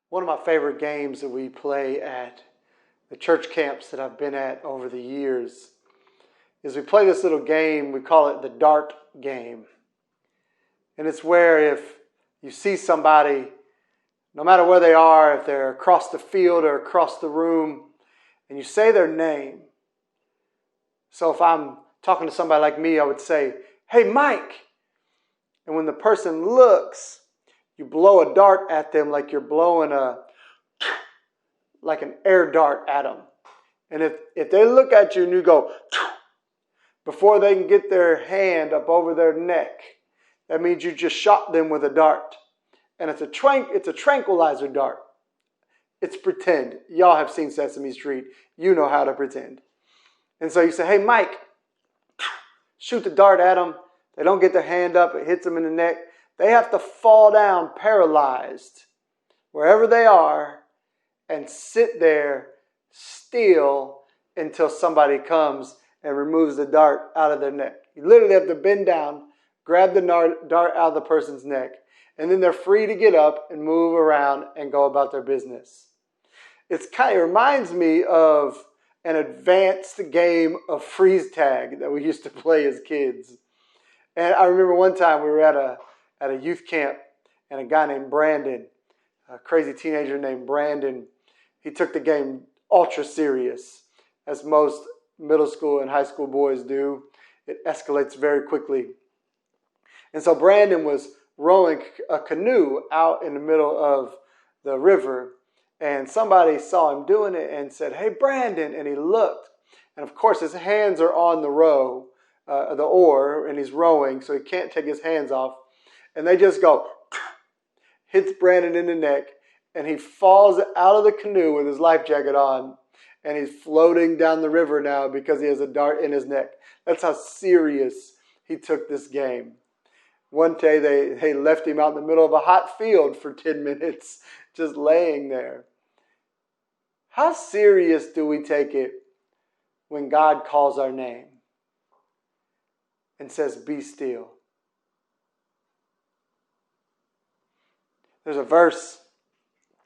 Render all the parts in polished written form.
One of my favorite games that we play at the church camps that I've been at over the years is we play this little game. We call it the dart game. And it's where if you see somebody, no matter where they are, if they're across the field or across the room, and you say their name. So if I'm talking to somebody like me, I would say, "Hey, Mike." And when the person looks, you blow a dart at them like you're blowing like an air dart at them. And if they look at you and you go, before they can get their hand up over their neck, that means you just shot them with a dart. And it's a tranquilizer dart. It's pretend. Y'all have seen Sesame Street. You know how to pretend. And so you say, "Hey, Mike," shoot the dart at them. They don't get their hand up. It hits them in the neck. They have to fall down paralyzed wherever they are and sit there still until somebody comes and removes the dart out of their neck. You literally have to bend down, grab the dart out of the person's neck, and then they're free to get up and move around and go about their business. It reminds me of an advanced game of freeze tag that we used to play as kids. And I remember one time we were at a youth camp, and a guy named Brandon, a crazy teenager named Brandon, he took the game ultra serious, as most middle school and high school boys do. It escalates very quickly. And so Brandon was rowing a canoe out in the middle of the river, and somebody saw him doing it and said, "Hey, Brandon," and he looked. And of course, his hands are on the the oar, and he's rowing, so he can't take his hands off. And they just go, hits Brandon in the neck, and he falls out of the canoe with his life jacket on, and he's floating down the river now because he has a dart in his neck. That's how serious he took this game. One day they left him out in the middle of a hot field for 10 minutes, just laying there. How serious do we take it when God calls our name and says, "Be still"? There's a verse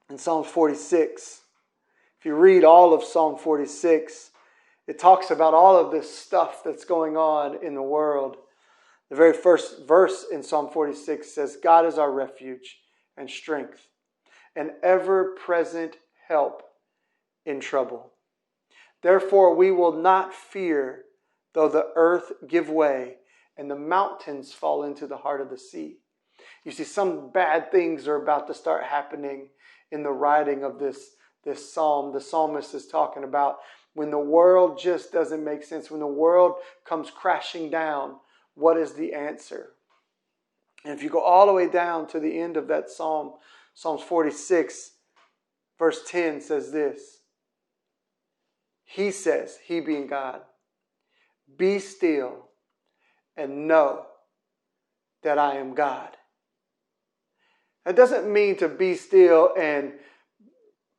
in Psalm 46. If you read all of Psalm 46, it talks about all of this stuff that's going on in the world. The very first verse in Psalm 46 says, "God is our refuge and strength, an ever-present help in trouble. Therefore we will not fear, though the earth give way and the mountains fall into the heart of the sea." You see, some bad things are about to start happening in the writing of this psalm. The psalmist is talking about when the world just doesn't make sense, when the world comes crashing down, what is the answer? And if you go all the way down to the end of that psalm, Psalms 46, verse 10 says this. He says, he being God, "Be still and know that I am God." That doesn't mean to be still and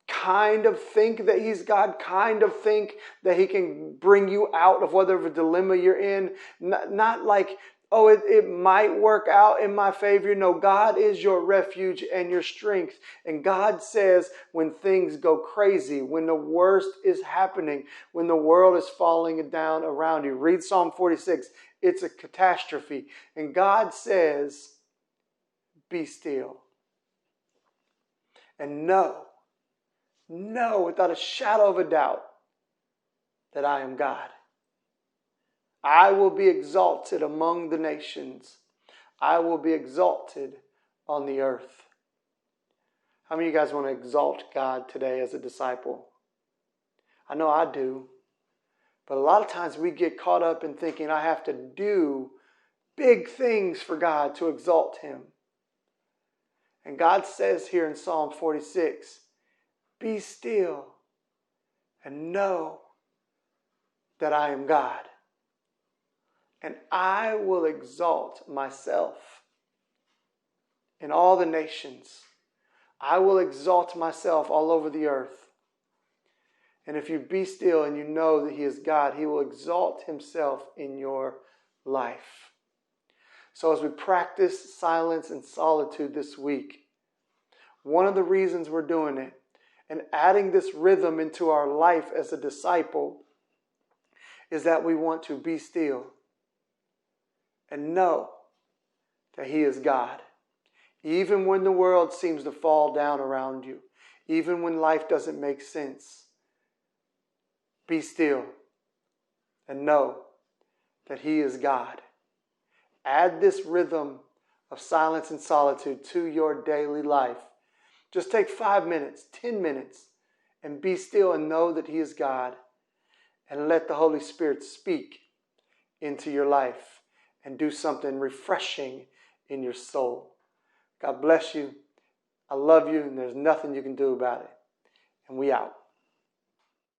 kind of think that he's God, kind of think that he can bring you out of whatever dilemma you're in. Not like, oh, it might work out in my favor. No, God is your refuge and your strength. And God says when things go crazy, when the worst is happening, when the world is falling down around you. Read Psalm 46. It's a catastrophe. And God says, "Be still. And know without a shadow of a doubt that I am God. I will be exalted among the nations. I will be exalted on the earth." How many of you guys want to exalt God today as a disciple? I know I do. But a lot of times we get caught up in thinking I have to do big things for God to exalt him. And God says here in Psalm 46, "Be still and know that I am God. And I will exalt myself in all the nations. I will exalt myself all over the earth." And if you be still and you know that he is God, he will exalt himself in your life. So as we practice silence and solitude this week, One of the reasons we're doing it and adding this rhythm into our life as a disciple is that we want to be still and know that He is God. Even when the world seems to fall down around you, even when life doesn't make sense, be still and know that He is God. Add this rhythm of silence and solitude to your daily life. Just take 5 minutes, 10 minutes, and be still and know that He is God. And let the Holy Spirit speak into your life and do something refreshing in your soul. God bless you. I love you, and there's nothing you can do about it. And we out.